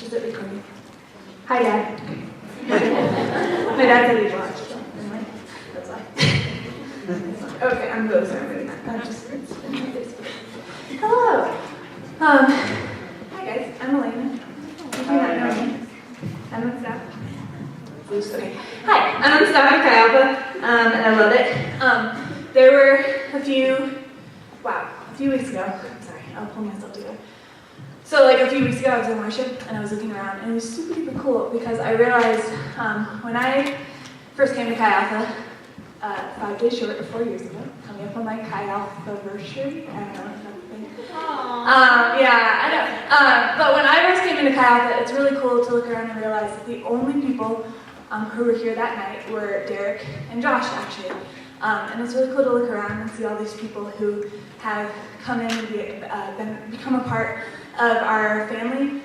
gosh, is it recording? Hi, Dad. My dad said he'd watch, so anyway, that's why. Okay, I'm really sorry about that. Hello. Hi guys, I'm Alaenna. If you don't know me, I'm on staff. Okay. Hi, I'm on staff at Chi Alpha, and I love it. There were a few weeks ago, sorry, I'll pull myself together. So like a few weeks ago I was in worship and I was looking around and it was super duper cool because I realized when I first came to Chi Alpha, 5 days short of 4 years ago, coming up on my Chi Alpha anniversary, I don't know if that's a thing. Yeah, I know. But when I first came into Chi Alpha, it's really cool to look around and realize that the only people who were here that night were Derek and Josh actually. And it's really cool to look around and see all these people who have come in and become a part of our family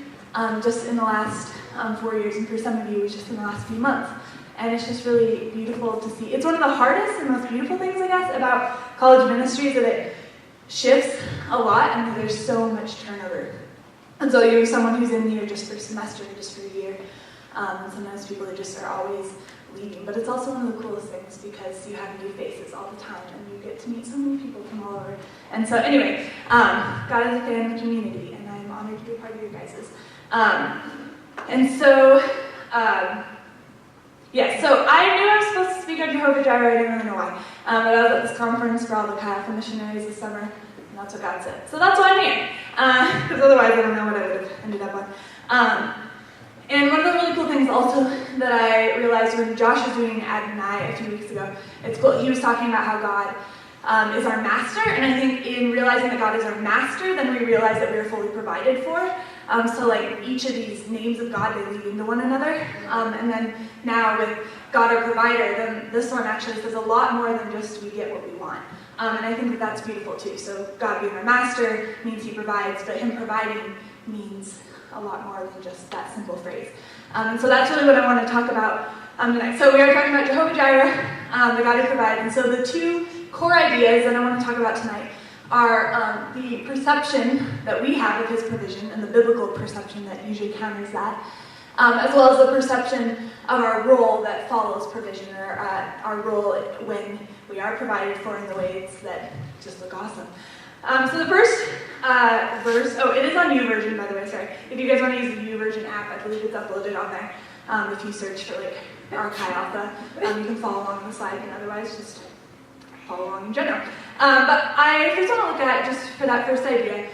just in the last 4 years, and for some of you, just in the last few months. And it's just really beautiful to see. It's one of the hardest and most beautiful things, I guess, about college ministry is that it shifts a lot and there's so much turnover. And so you're someone who's in here just for a semester, just for a year. And sometimes people just are always leaving. But it's also one of the coolest things because you have new faces all the time and you get to meet so many people from all over. And so anyway, God is a fan of the community and I'm honored to be a part of your guys's. So I knew I was supposed to speak on Jehovah-Jireh, I didn't really know why. But I was at this conference for all the Chi Alpha missionaries this summer, and that's what God said. So that's why I'm here, because otherwise I don't know what I would have ended up on. And one of the really cool things also that I realized when Josh was doing Adonai a few weeks ago, it's cool, he was talking about how God is our master, and I think in realizing that God is our master, then we realize that we are fully provided for. So like each of these names of God, they lead into one another. And then now with God our provider, then this one actually says a lot more than just we get what we want. And I think that that's beautiful too. So God being our master means he provides, but him providing means a lot more than just that simple phrase. And so that's really what I want to talk about tonight. So we are talking about Jehovah-Jireh, the God who provides. And so the two core ideas that I want to talk about tonight are the perception that we have of his provision and the biblical perception that usually counters that, as well as the perception of our role that follows provision, or our role when we are provided for in the ways that just look awesome. So the first verse, it is on YouVersion, by the way, sorry. If you guys want to use the YouVersion app, I believe it's uploaded on there. If you search for like our Chi Alpha, you can follow along on the slide, and otherwise just follow along in general. But I first want to look at, just for that first idea,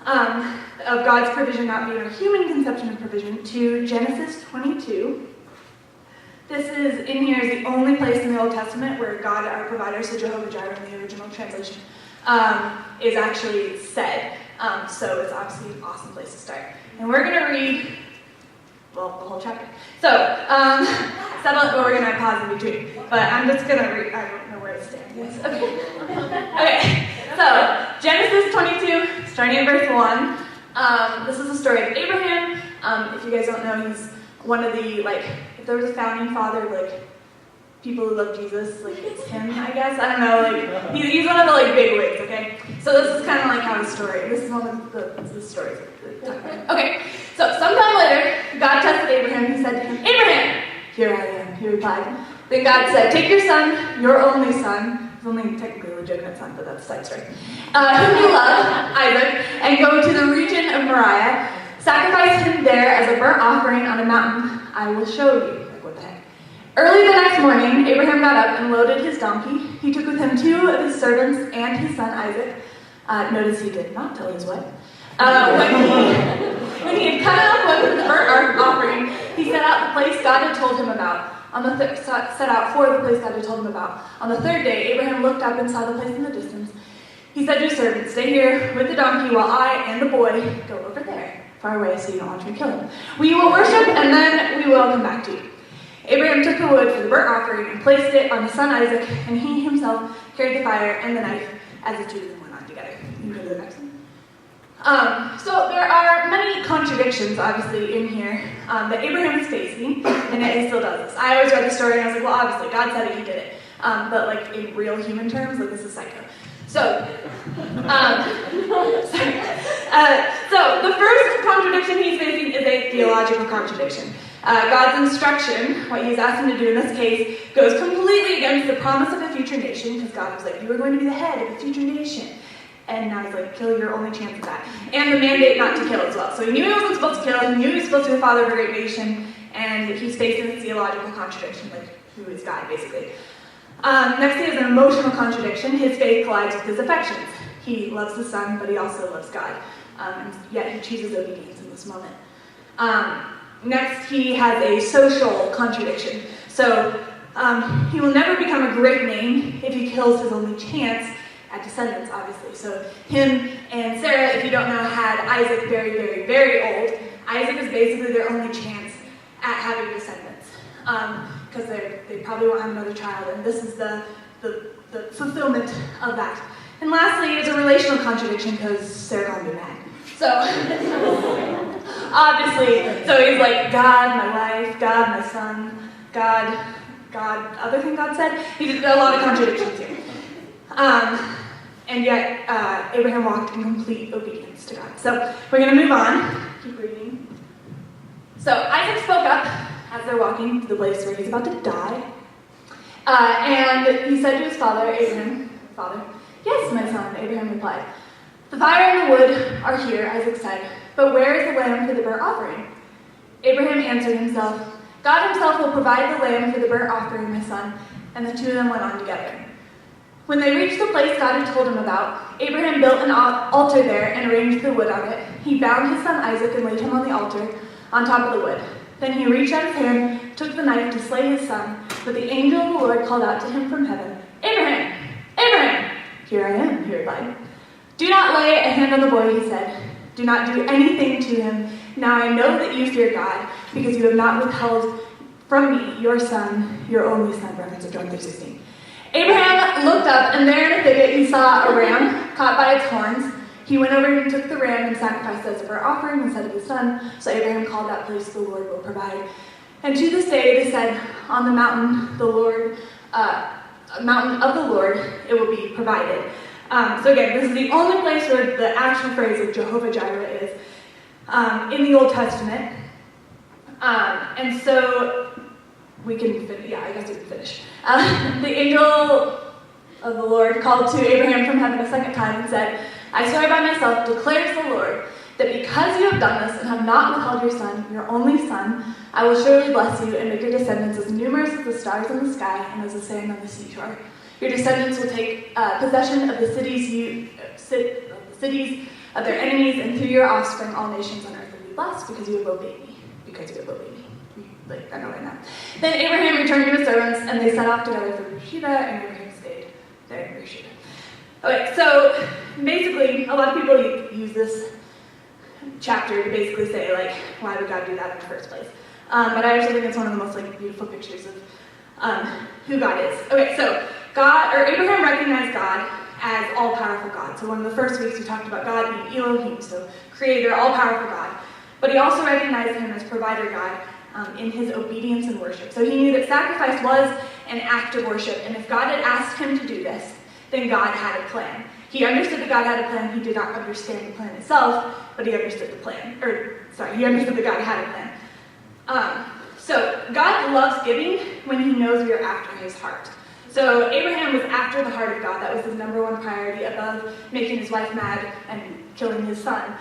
of God's provision not being a human conception of provision, to Genesis 22. This is, in here, is the only place in the Old Testament where God, our provider, so Jehovah-Jireh in the original translation, is actually said. So it's obviously an awesome place to start. And we're going to read, the whole chapter. So, we're going to pause in between. But I'm just going to read, I don't know where it stands. Okay, so Genesis 22, starting in verse 1. This is the story of Abraham. If you guys don't know, he's one of the, if there was a founding father, people who love Jesus, it's him, I guess. I don't know, he's one of the, big wigs, okay? So this is kind of how his story, this is one of the stories that talk about. Okay, so sometime later, God tested Abraham. He said to him, "Abraham!" "Here I am," he replied. Then God said, "Take your son, your only son," his only technically legitimate son, but that's a side story, "whom you love, Isaac, and go to the region of Moriah. Sacrifice him there as a burnt offering on a mountain I will show you." What the heck? Early the next morning, Abraham got up and loaded his donkey. He took with him 2 of his servants and his son Isaac. Notice he did not tell his wife. When he had cut up wood for the burnt offering, he set out the place God had told him about. Set out for the place God had told him about. On the third day, Abraham looked up and saw the place in the distance. He said to his servant, "Stay here with the donkey while I and the boy go over there, far away so you don't watch me kill him. We will worship and then we will come back to you." Abraham took the wood for the burnt offering and placed it on his son Isaac, and he himself carried the fire and the knife as the two of them went on together. You can go to the next one. So there are many contradictions, obviously, in here that Abraham is facing, and yet he still does this. I always read the story and I was like, well, obviously, God said it, he did it. But in real human terms, this is psycho. So So the first contradiction he's facing is a theological contradiction. God's instruction, what he's asked him to do in this case, goes completely against the promise of a future nation, because God was like, you were going to be the head of a future nation. And now he's like, kill your only chance of that. And the mandate not to kill as well. So he knew he wasn't supposed to kill, he knew he was supposed to be the father of a great nation, and he's facing this theological contradiction, like, who is God, basically. Next he has an emotional contradiction. His faith collides with his affections. He loves the Son, but he also loves God. And yet he chooses obedience in this moment. Next, he has a social contradiction. So he will never become a great name if he kills his only chance at descendants, obviously. So him and Sarah, if you don't know, had Isaac very, very, very old. Isaac is basically their only chance at having descendants, because they probably won't have another child, and this is the fulfillment of that. And lastly, it's a relational contradiction, because Sarah got me mad. So, obviously, so he's like, God, my wife, God, my son, God, other thing God said. He's got a lot of contradictions here. And yet, Abraham walked in complete obedience to God. So, we're going to move on. Keep reading. So, Isaac spoke up as they're walking to the place where he's about to die. And he said to his father, Abraham, Father, yes, my son, Abraham replied. The fire and the wood are here, Isaac said, but where is the lamb for the burnt offering? Abraham answered himself, God himself will provide the lamb for the burnt offering, my son. And the two of them went on together. When they reached the place God had told him about, Abraham built an altar there and arranged the wood on it. He bound his son Isaac and laid him on the altar on top of the wood. Then he reached out his hand, took the knife to slay his son, but the angel of the Lord called out to him from heaven, Abraham! Abraham! Here I am, he replied. Do not lay a hand on the boy, he said. Do not do anything to him. Now I know that you fear God, because you have not withheld from me your son, your only son. Reference of John 3:16. Abraham looked up, and there in a thicket he saw a ram caught by its horns. He went over and took the ram and sacrificed it as a burnt offering instead of his son. So Abraham called that place, the Lord will provide. And to this day they said, on the mountain, the Lord, mountain of the Lord, it will be provided. So again, this is the only place where the actual phrase of Jehovah-Jireh is in the Old Testament. And so we can finish. I guess we can finish. The angel of the Lord called to Abraham from heaven a second time and said, I swear by myself, declares the Lord, that because you have done this and have not withheld your son, your only son, I will surely bless you and make your descendants as numerous as the stars in the sky and as the sand on the seashore. Your descendants will take possession of the cities of their enemies, and through your offspring all nations on earth will be blessed because you have obeyed me. Because you have obeyed me. Like, I know right now. Then Abraham returned to his servants, and they set off together for Beersheba, and Abraham stayed there in Beersheba. Okay, so basically, a lot of people use this chapter to basically say, like, why would God do that in the first place? But I actually think it's one of the most beautiful pictures of who God is. Okay, so Abraham recognized God as all-powerful God. So one of the first weeks we talked about God being Elohim, so creator, all-powerful God. But he also recognized him as provider God in his obedience and worship. So he knew that sacrifice was an act of worship, and if God had asked him to do this, then God had a plan. He understood that God had a plan. He did not understand the plan itself, but he understood the plan. He understood that God had a plan. So God loves giving when he knows we are after his heart. So Abraham was after the heart of God. That was his number one priority above making his wife mad and killing his son.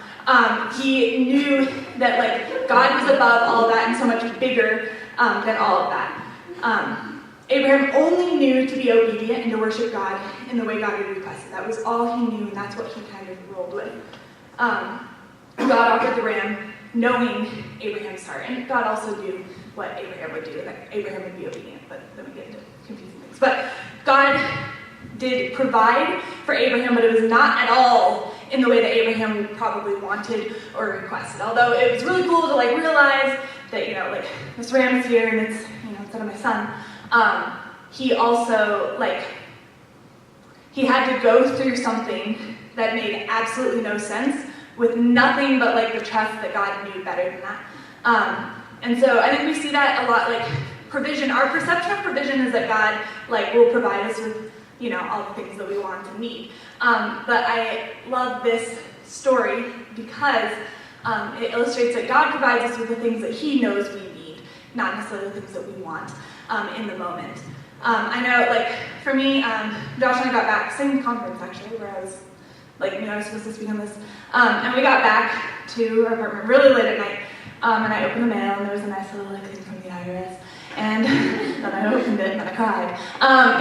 He knew that God was above all that and so much bigger than all of that. Abraham only knew to be obedient and to worship God in the way God had requested. That was all he knew, and that's what he kind of rolled with. God offered the ram, knowing Abraham's heart, and God also knew what Abraham would do, and that Abraham would be obedient, but then we get into confusing things. But God did provide for Abraham, but it was not at all in the way that Abraham probably wanted or requested. Although it was really cool to realize that, this ram is here and it's, instead of my son. He also, he had to go through something that made absolutely no sense with nothing but, the trust that God knew better than that. And so I think we see that a lot, provision. Our perception of provision is that God, will provide us with, all the things that we want and need. But I love this story because it illustrates that God provides us with the things that he knows we need, not necessarily the things that we want in the moment. I know, like, for me, Josh and I got back, same conference actually, where I was, like, I was supposed to speak on this, and we got back to our apartment really late at night, and I opened the mail, and there was a nice little, like, thing from the IRS, and then I opened it, and I cried,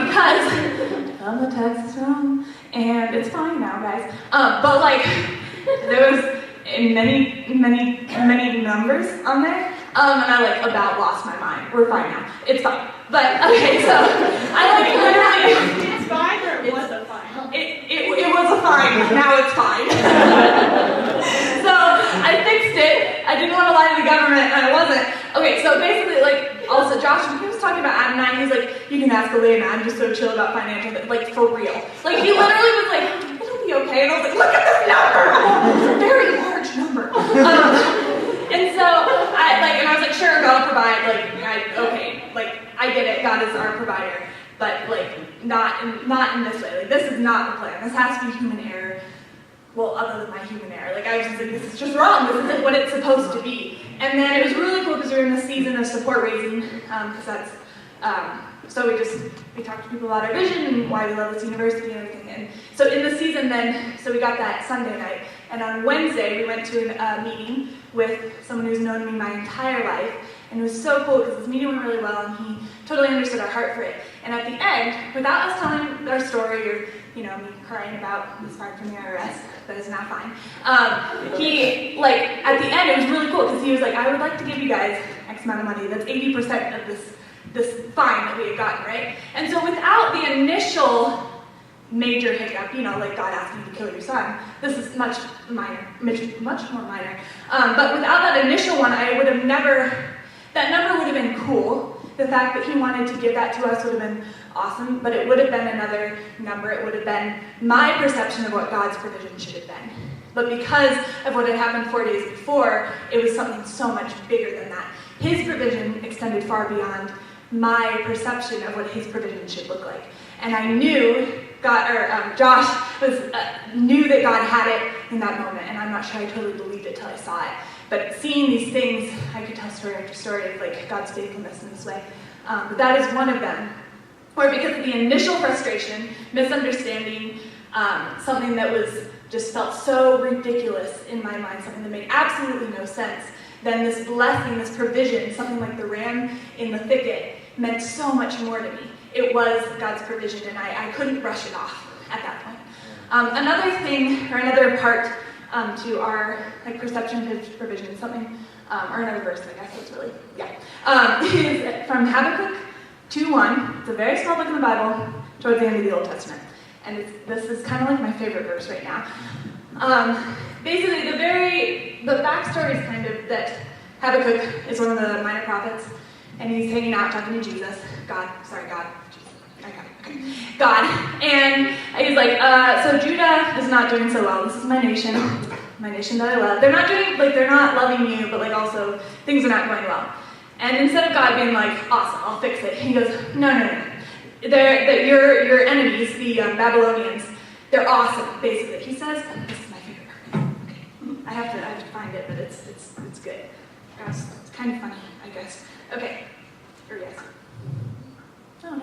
because the text is wrong, and it's fine now, guys, but, like, there was many numbers on there, and I, like, about lost my mind. We're fine now. It's fine. But, okay, so, I, like, literally... It's fine, or it was a fine? It was a fine. Now it's fine. So, I fixed it. I didn't want to lie to the government, and I wasn't. Okay, so basically, like, also, Josh, when he was talking about Adam and I, he's like, you can ask Alaenna, I'm just so chill about financial, like, for real. Like, he literally was like, it'll be okay, and I was like, look at this number! It's a very large number. And so, I was like, sure, God will provide, I get it, God is our provider, but, like, not in this way. Like, this is not the plan. This has to be human error. Well, other than my human error. Like, I was just like, this is just wrong. This isn't what it's supposed to be. And then it was really cool because we were in this season of support raising, because that's, so we talked to people about our vision and why we love this university and everything. And so in the season then, so we got that Sunday night, and on Wednesday we went to a meeting with someone who's known me my entire life, and it was so cool because this meeting went really well and he totally understood our heart for it. And at the end, without us telling our story or, me crying about this fine from the IRS, that is not fine, he, like, at the end, it was really cool because he was like, I would like to give you guys X amount of money. That's 80% of this fine that we had gotten, right? And so without the initial major hiccup, like God asking you to kill your son, this is much more minor. But without that initial one, that number would have been cool. The fact that he wanted to give that to us would have been awesome, but it would have been another number. It would have been my perception of what God's provision should have been. But because of what had happened 4 days before, it was something so much bigger than that. His provision extended far beyond my perception of what his provision should look like. And I knew Josh knew that God had it in that moment, and I'm not sure I totally believed it till I saw it. But seeing these things, I could tell story after story of, like, God's faithfulness in this way. But that is one of them. Or because of the initial frustration, misunderstanding, something that just felt so ridiculous in my mind, something that made absolutely no sense, then this blessing, this provision, something like the ram in the thicket, meant so much more to me. It was God's provision, and I couldn't brush it off at that point. Another thing, or another part to our, like, perception of provision, something, or another verse, I guess that's really, is from Habakkuk 2:1. It's a very small book in the Bible, towards the end of the Old Testament. And this is kind of like my favorite verse right now. Basically, the backstory is kind of that Habakkuk is one of the minor prophets, and he's hanging out talking to Jesus, God, and he's like, so Judah is not doing so well. This is my nation that I love. They're not loving you, but, like, also things are not going well. And instead of God being like, awesome, I'll fix it, he goes, no. Your enemies, the Babylonians, they're awesome, basically. He says, this is my favorite part. Okay. I have to find it, but it's good. It's kind of funny, I guess. Okay. Or yes. Oh, no.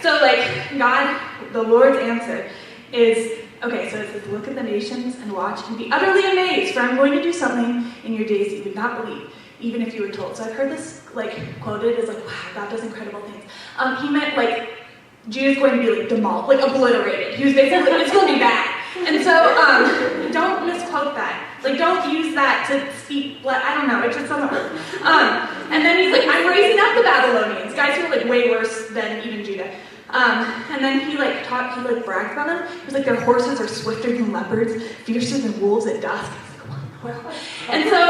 So, like, God, the Lord's answer is, okay, so it says, look at the nations and watch and be utterly amazed, for I'm going to do something in your days that you would not believe, even if you were told. So I've heard this, like, quoted as, like, wow, God does incredible things. He meant, like, Judah's going to be, like, demolished, like, obliterated. He was basically, it's going to be bad. And so, don't misquote that. Like, don't use that to speak, I don't know, it just doesn't work. And then he's like, I'm raising up the Babylonians, guys who are, like, way worse than even Judah. And then he bragged about them. He was like, their horses are swifter than leopards, fiercer than wolves at dusk. Wow. And so,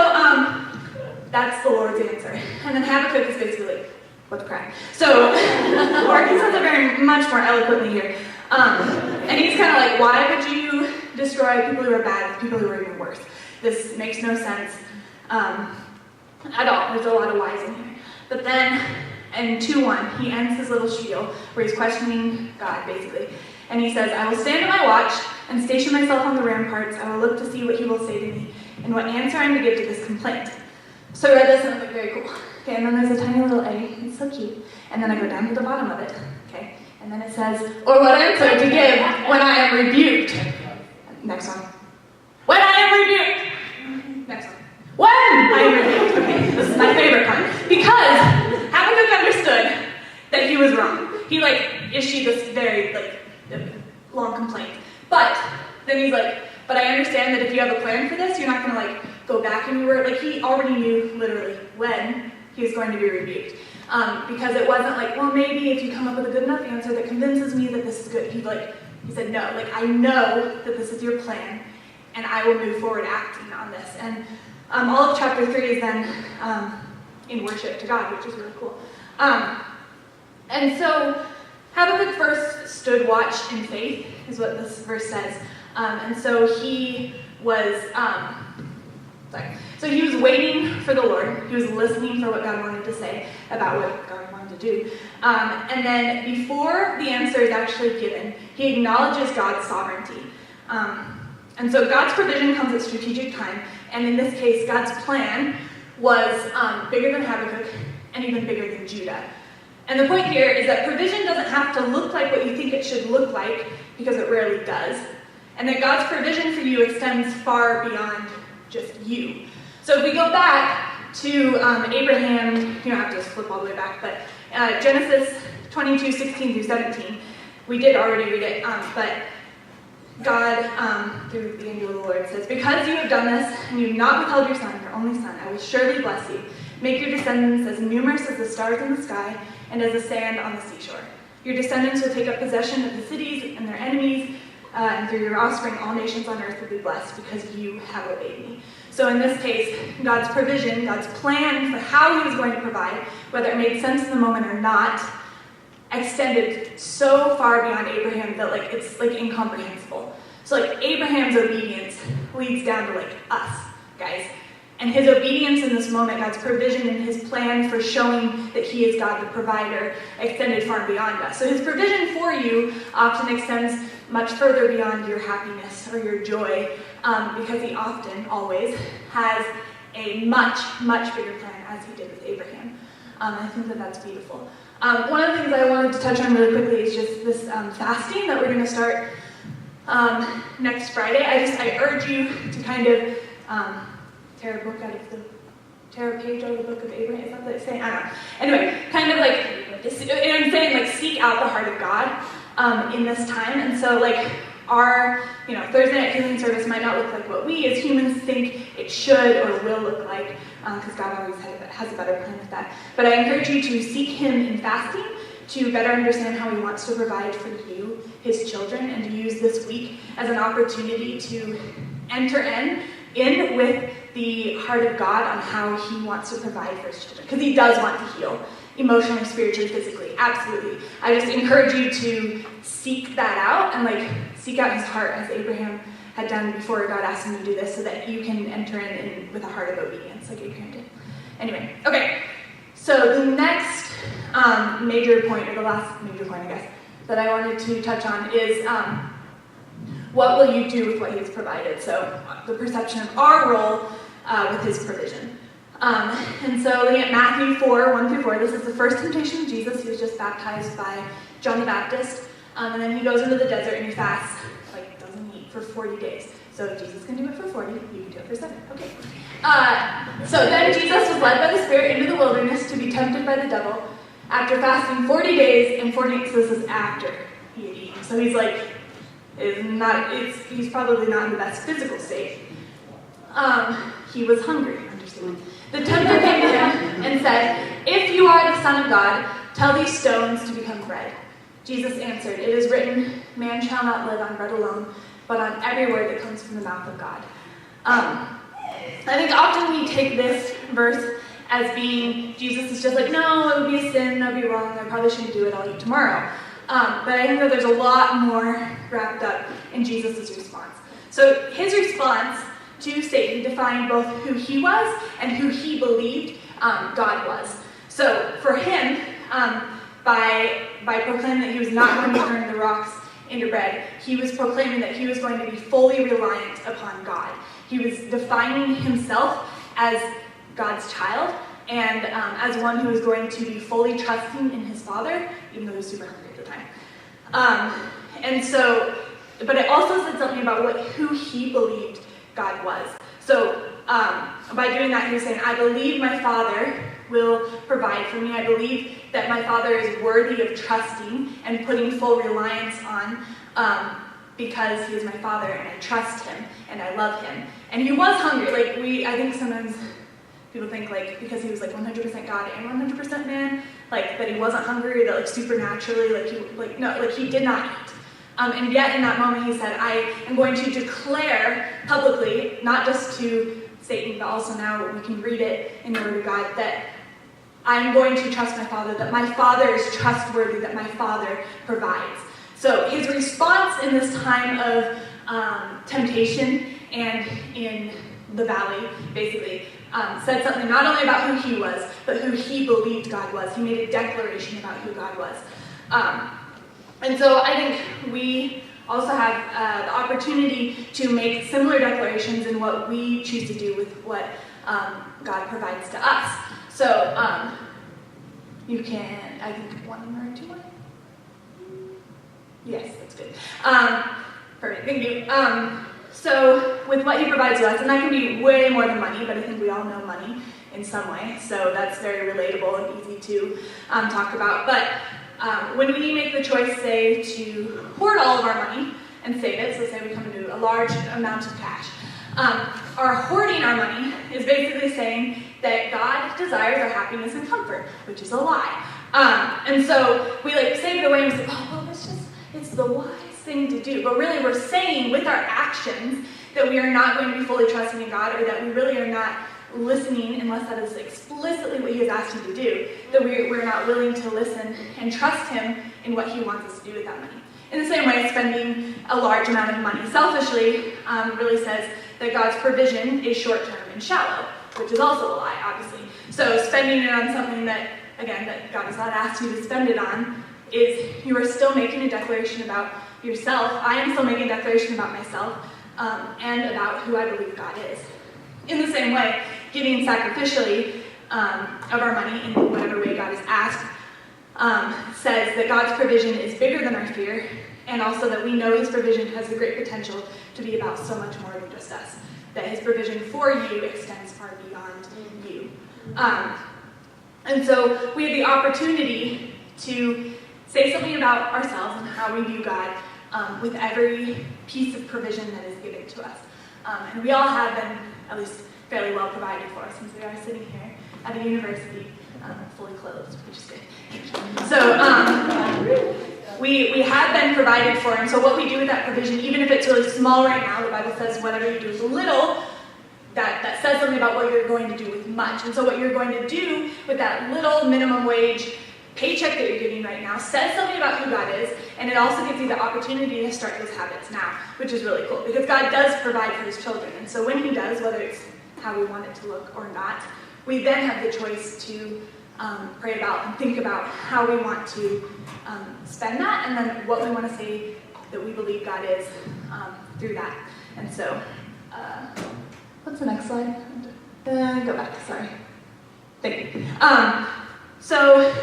that's the Lord's answer. And then Habakkuk is basically like, what the crap? So, or he says it very much more eloquently here. And he's kind of like, why would you destroy people who are bad with people who are even worse? This makes no sense at all. There's a lot of whys in here. But then, in 2:1, he ends his little spiel where he's questioning God, basically. And he says, I will stand at my watch and station myself on the ramparts. I will look to see what he will say to me and what answer I am to give to this complaint." So I read this and I was like, very cool. Okay, and then there's a tiny little A. It's so cute. And then I go down to the bottom of it. Okay, and then it says, "Or what answer to give when I am rebuked." Next one. "When I am rebuked." Next one. "When I am rebuked." Okay, this is my favorite part. Because Habakkuk understood that he was wrong. He issued this very long complaint. But then he's like, "But I understand that if you have a plan for this, you're not going to go back and he already knew literally when he was going to be rebuked. Because it wasn't well, maybe if you come up with a good enough answer that convinces me that this is good." He said, "No, I know that this is your plan, and I will move forward acting on this." And all of chapter 3 is then in worship to God, which is really cool. And so Habakkuk first stood watch in faith, is what this verse says. And so he was, he was waiting for the Lord. He was listening for what God wanted to say about what God wanted to do. And then before the answer is actually given, he acknowledges God's sovereignty. And so God's provision comes at strategic time. And in this case, God's plan was bigger than Habakkuk and even bigger than Judah. And the point here is that provision doesn't have to look like what you think it should look like, because it rarely does. And that God's provision for you extends far beyond just you. So if we go back to Abraham, you don't have to just flip all the way back, but Genesis 22, 16 through 17, we did already read it, but God, through the angel of the Lord, says, "Because you have done this, and you have not withheld your son, your only son, I will surely bless you. Make your descendants as numerous as the stars in the sky, and as the sand on the seashore. Your descendants will take up possession of the cities and their enemies, and through your offspring all nations on earth will be blessed, because you have obeyed me." So in this case, God's provision, God's plan for how he was going to provide, whether it made sense in the moment or not, extended so far beyond Abraham that it's incomprehensible. So Abraham's obedience leads down to us, guys. And his obedience in this moment, God's provision and his plan for showing that he is God the provider, extended far beyond us. So his provision for you often extends much further beyond your happiness or your joy, because he often, always, has a much, much bigger plan, as he did with Abraham. I think that that's beautiful. One of the things I wanted to touch on really quickly is just this fasting that we're going to start next Friday. I urge you to kind of tear a page out of the book of Abraham. Is that what it's saying? I don't know. Anyway, kind of I'm saying seek out the heart of God in this time. And so our Thursday night healing service might not look like what we as humans think it should or will look like, because God always has a better plan with that. But I encourage you to seek him in fasting to better understand how he wants to provide for you, his children, and to use this week as an opportunity to enter in with the heart of God on how he wants to provide for his children. Because he does want to heal, emotionally, spiritually, physically, absolutely. I just encourage you to seek that out and seek out his heart, as Abraham had done before God asked him to do this, so that you can enter in with a heart of obedience like Abraham did. Anyway, okay. So the next major point, or the last major point, I guess, that I wanted to touch on is what will you do with what he has provided? So the perception of our role with his provision. And so looking at Matthew 4, 1 through 4, this is the first temptation of Jesus. He was just baptized by John the Baptist. And then he goes into the desert and he fasts, doesn't eat for 40 days. So if Jesus can do it for 40, you can do it for 7. Okay. So then Jesus was led by the Spirit into the wilderness to be tempted by the devil after fasting 40 days and 40 days. So this is after he had eaten. So he's he's probably not in the best physical state. He was hungry, understand. The tempter came to him and said, "If you are the Son of God, tell these stones to become bread." Jesus answered, "It is written, man shall not live on bread alone, but on every word that comes from the mouth of God." I think often we take this verse as being, Jesus is just no, it would be a sin, that would be wrong, I probably shouldn't do it, I'll eat tomorrow. But I think that there's a lot more wrapped up in Jesus' response. So his response to Satan defined both who he was and who he believed God was. So for him, by proclaiming that he was not going to turn the rocks into bread, he was proclaiming that he was going to be fully reliant upon God. He was defining himself as God's child and as one who was going to be fully trusting in his Father, even though he was super hungry at the time. But it also said something about who he believed God was. So by doing that, he was saying, I believe my Father will provide for me. I believe that my Father is worthy of trusting and putting full reliance on because he is my Father and I trust him and I love him. And he was hungry. I think sometimes people think because he was 100% God and 100% man, that he wasn't hungry, that supernaturally, he did not eat. And yet in that moment he said, I am going to declare publicly, not just to Satan, but also now we can read it in the Word of God, that I'm going to trust my Father, that my Father is trustworthy, that my Father provides. So his response in this time of temptation and in the valley, basically, said something not only about who he was, but who he believed God was. He made a declaration about who God was. And so I think we also have the opportunity to make similar declarations in what we choose to do with what God provides to us. So you can, I think, one or two more? Yes, that's good. Perfect, thank you. So with what he provides to us, and that can be way more than money, but I think we all know money in some way, so that's very relatable and easy to talk about. But when we make the choice, say, to hoard all of our money and save it, so say we come into a large amount of cash, our hoarding our money is basically saying that God desires our happiness and comfort, which is a lie. And so we save it away and we say, oh, well, it's the wise thing to do. But really we're saying with our actions that we are not going to be fully trusting in God, or that we really are not listening, unless that is explicitly what he has asked you to do, that we're not willing to listen and trust him in what he wants us to do with that money. In the same way, spending a large amount of money selfishly really says that God's provision is short-term and shallow, which is also a lie, obviously. So spending it on something that, again, that God has not asked you to spend it on, is you are still making a declaration about yourself. I am still making a declaration about myself and about who I believe God is. In the same way, giving sacrificially of our money in whatever way God has asked says that God's provision is bigger than our fear, and also that we know his provision has the great potential to be about so much more than just us. That his provision for you extends far beyond you. And so we have the opportunity to say something about ourselves and how we view God with every piece of provision that is given to us. And we all have been, at least, fairly well provided for us, since we are sitting here at a university fully clothed, which is good. So we have been provided for, and so what we do with that provision, even if it's really small right now, the Bible says whatever you do with little, that says something about what you're going to do with much. And so what you're going to do with that little minimum wage paycheck that you're getting right now says something about who God is, and it also gives you the opportunity to start those habits now, which is really cool, because God does provide for his children. And so when he does, whether it's how we want it to look or not, we then have the choice to pray about and think about how we want to spend that, and then what we want to say that we believe God is through that. And so, what's the next slide? Go back, sorry. Thank you. So,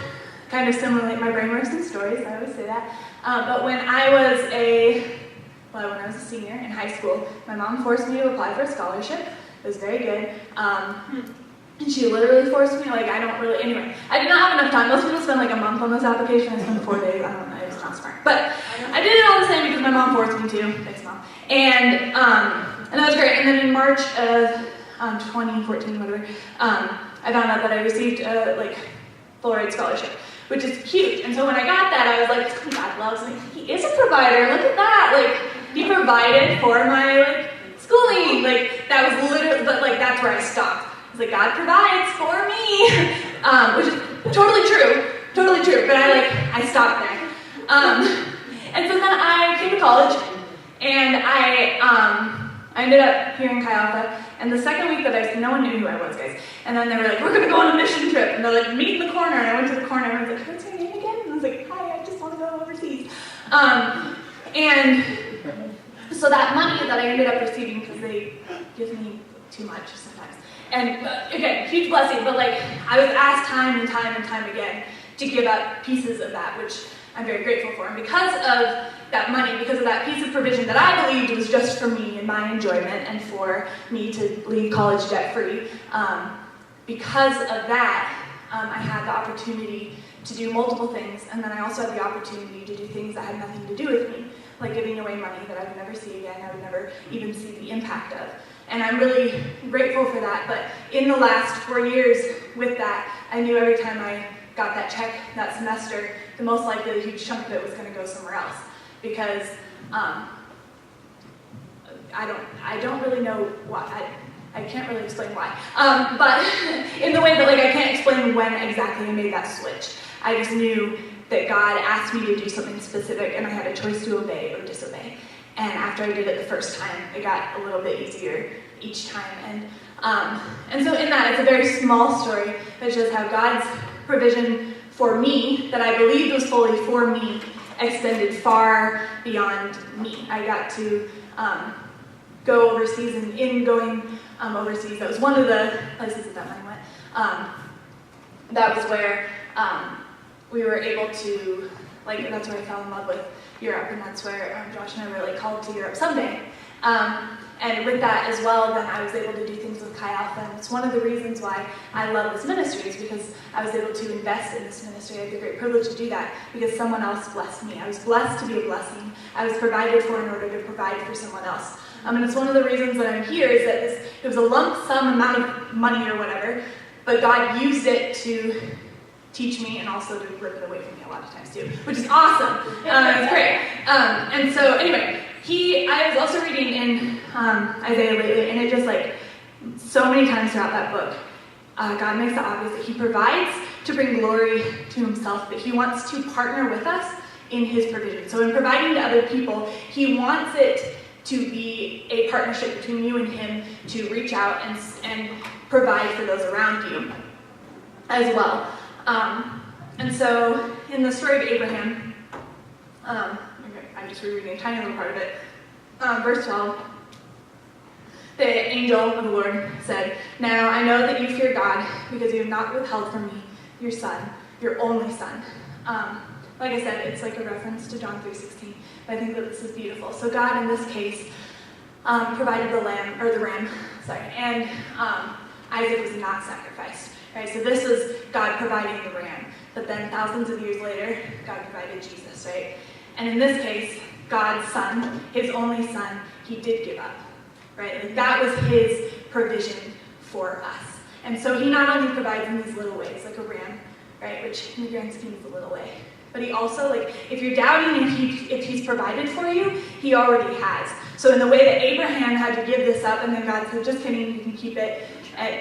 kind of similarly, my brain works in stories, I always say that. But when I was a senior in high school, my mom forced me to apply for a scholarship. It was very good. And she literally forced me, I did not have enough time. Most people spend a month on this application. I spent 4 days. I don't know, it was not smart. But I did it all the same because my mom forced me to. Thanks, Mom. And that was great. And then in March of 2014, whatever, I found out that I received a full ride scholarship, which is huge. And so when I got that, I was like, God loves me. He is a provider. Look at that. He provided for my schooling. That was literally, but that's where I stopped. It's God provides for me, which is totally true, but I stopped there. And so then I came to college, and I ended up here in Chi Alpha, and the second week that no one knew who I was, guys, and then they were we're going to go on a mission trip, and they're meet in the corner, and I went to the corner, and I was what's your name again? And I was hi, I just want to go overseas. And so that money that I ended up receiving, because they give me too much sometimes, and again, huge blessing, but like I was asked time and time and time again to give up pieces of that, which I'm very grateful for. And because of that money, because of that piece of provision that I believed was just for me and my enjoyment and for me to leave college debt-free, because of that, I had the opportunity to do multiple things, and then I also had the opportunity to do things that had nothing to do with me, like giving away money that I would never see again, I would never even see the impact of. And I'm really grateful for that, but in the last 4 years with that, I knew every time I got that check that semester, the most likely a huge chunk of it was going to go somewhere else, because I don't really know why. I can't really explain why, but in the way that like I can't explain when exactly I made that switch. I just knew that God asked me to do something specific, and I had a choice to obey or disobey. And after I did it the first time, it got a little bit easier each time. And so in that, it's a very small story that shows how God's provision for me, that I believed was fully for me, extended far beyond me. I got to go overseas, and in going overseas, that was one of the places that money went. That was where we were able to, like, that's where I fell in love with Europe, and that's where Josh and I were like called to Europe someday. And with that as well, then I was able to do things with Chi Alpha, and it's one of the reasons why I love this ministry, is because I was able to invest in this ministry. I had the great privilege to do that because someone else blessed me. I was blessed to be a blessing. I was provided for in order to provide for someone else. And it's one of the reasons that I'm here, is that it was a lump sum amount of money or whatever, but God used it to teach me and also to rip it away from me a lot of times too, which is awesome. It's great. And so anyway, I was also reading in Isaiah lately, and it just like, so many times throughout that book, God makes it obvious that he provides to bring glory to himself, but he wants to partner with us in his provision. So in providing to other people, he wants it to be a partnership between you and him to reach out and provide for those around you as well. And so in the story of Abraham, I'm just rereading a tiny little part of it, verse 12, the angel of the Lord said, "Now I know that you fear God, because you have not withheld from me your son, your only son." Like I said, it's like a reference to John 3:16, but I think that this is beautiful. So God, in this case, provided the ram, and Isaac was not sacrificed. Right? So this is God providing the ram, but then thousands of years later, God provided Jesus, right? And in this case, God's son, his only son, he did give up, right? Like that was his provision for us. And so he not only provides in these little ways, like a ram, right, which in the grand scheme is a little way, but he also, like, if you're doubting if he's provided for you, he already has. So in the way that Abraham had to give this up, and then God said, "Just kidding, you can keep it at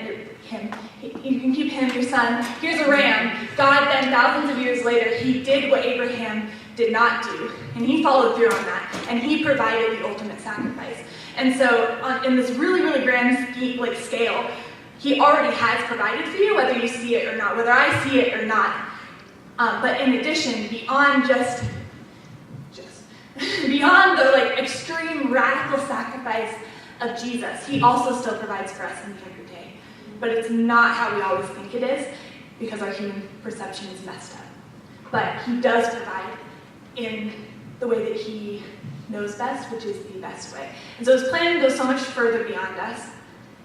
him. You can keep him, your son. Here's a ram." God then, thousands of years later, he did what Abraham did not do, and he followed through on that, and he provided the ultimate sacrifice. And so in this really, really grand scale, he already has provided for you, whether you see it or not, whether I see it or not. But in addition, beyond just beyond the extreme radical sacrifice of Jesus, he also still provides for us in the everyday. But it's not how we always think it is, because our human perception is messed up. But he does provide in the way that he knows best, which is the best way. And so his plan goes so much further beyond us.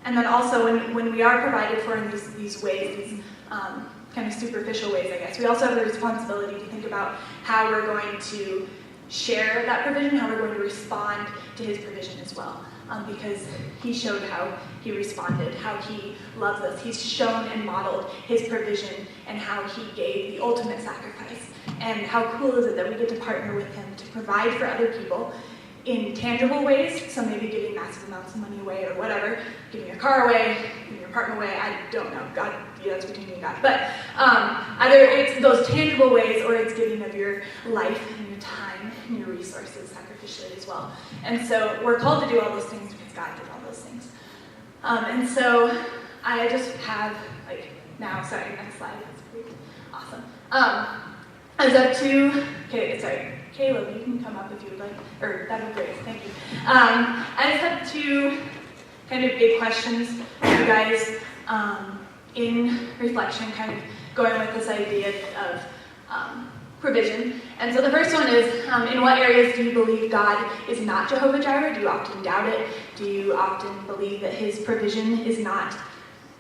And then also when we are provided for in these ways, these kind of superficial ways, I guess, we also have the responsibility to think about how we're going to share that provision, how we're going to respond to his provision as well. Because he showed how he responded, how he loves us. He's shown and modeled his provision and how he gave the ultimate sacrifice. And how cool is it that we get to partner with him to provide for other people in tangible ways, so maybe giving massive amounts of money away or whatever, giving your car away, giving your partner away, I don't know, God, that's between you and God. But either it's those tangible ways or it's giving of your life and your time and your resources sacrificially as well. And so we're called to do all those things because God did all those things. And so I just have, next slide, that's great, awesome. I was up to, Caleb, you can come up if you would like, or that'd be great, thank you. I just have two kind of big questions for you guys in reflection, kind of going with this idea of provision. And so the first one is, in what areas do you believe God is not Jehovah-Jireh? Do you often doubt it? Do you often believe that his provision is not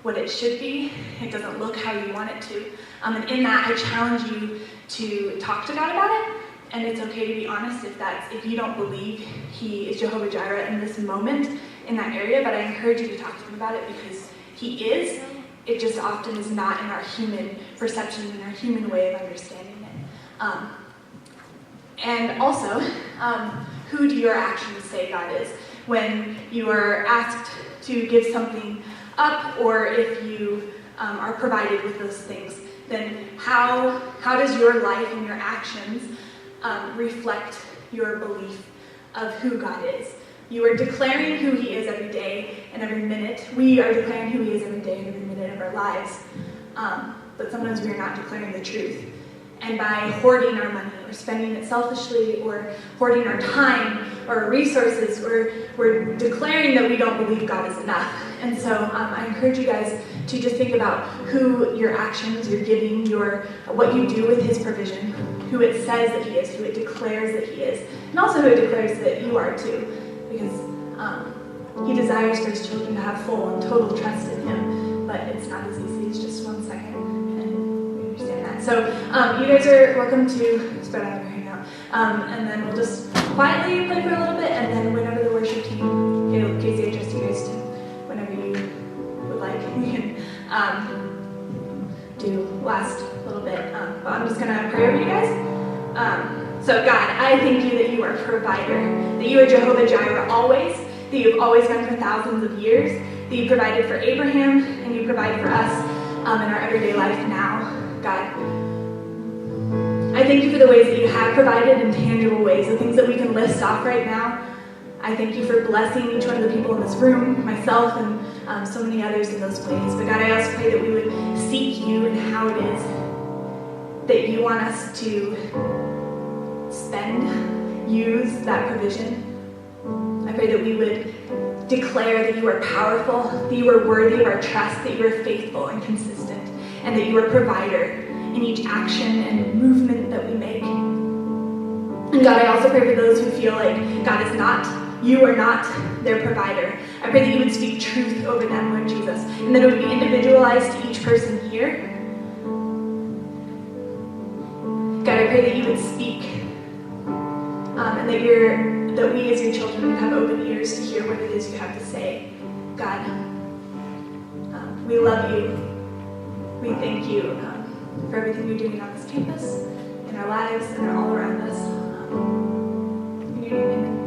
what it should be? It doesn't look how you want it to. And in that, I challenge you to talk to God about it. And it's okay to be honest if you don't believe he is Jehovah-Jireh in this moment in that area, but I encourage you to talk to him about it because he is. It just often is not in our human perception, in our human way of understanding it. And also, who do your actions say God is? When you are asked to give something up, or if you are provided with those things, then how does your life and your actions reflect your belief of who God is? You are declaring who he is every day and every minute. We are declaring who he is every day and every minute of our lives. But sometimes we are not declaring the truth. And by hoarding our money or spending it selfishly or hoarding our time or resources, we're declaring that we don't believe God is enough. And so I encourage you guys to just think about who your actions, your giving, what you do with his provision, who it says that he is, who it declares that he is, and also who it declares that you are too. Because he desires for his children to have full and total trust in him, but it's not as easy as just 1 second, and we understand that. So you guys are welcome to spread out your hangout, and then we'll just quietly play for a little bit, and then whenever the worship team, Casey, I trust you guys to, whenever you would like, you can do last little bit, but I'm just going to pray over you guys. So God, I thank you that you are a provider, that you are Jehovah-Jireh always, that you've always been for thousands of years, that you provided for Abraham, and you provide for us in our everyday life now, God. I thank you for the ways that you have provided in tangible ways, the things that we can list off right now. I thank you for blessing each one of the people in this room, myself, and so many others in those ways. But God, I also pray that we would seek you and how it is that you want us to use that provision. I pray that we would declare that you are powerful, that you are worthy of our trust, that you are faithful and consistent, and that you are a provider in each action and movement that we make. And God, I also pray for those who feel like you are not their provider. I pray that you would speak truth over them, Lord Jesus, and that it would be individualized to each person here. God, I pray that you would speak and that we as your children would have open ears to hear what it is you have to say. God, we love you. We thank you for everything you're doing on this campus, in our lives, and all around us. In your name, amen.